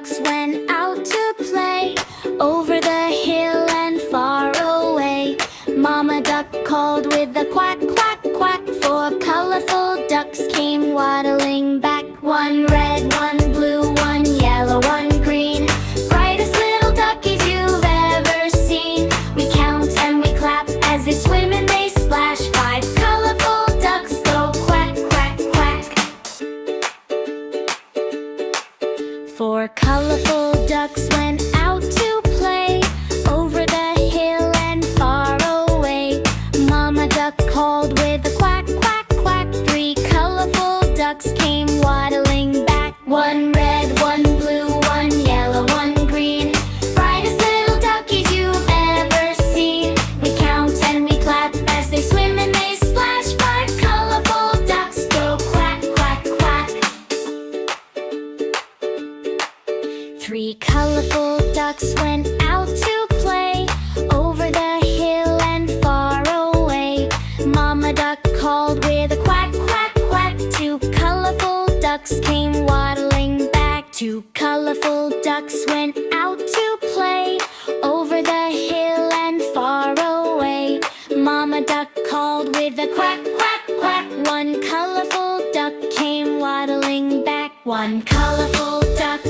ducks went out to play over the hill and far away. Mama duck called with a quack, quack, quack. Four colorful ducks came waddling back. One red, one blue, one yellow, one green. Brightest little duckies you've ever seen. We count and we clap as they swim and they splash. Five colorful ducks go quack, quack, quack. Four colorful ducks went out to play over the hill and far away. Mama duck called with a quack, quack, quack. Three colorful ducks came waddling back. One red, one blue, one yellow, one green. Brightest little duckies you've ever seen. We count and we clap as they swim and they splash. Five colorful ducks go quack, quack, quack. Three colorful ducks went out to play over the hill and far away. Mama duck called with a quack, quack, quack. Two colorful ducks came waddling back. Two colorful ducks went out to play over the hill and far away. Mama duck called with a quack, quack, quack. One colorful duck came waddling back. One colorful duck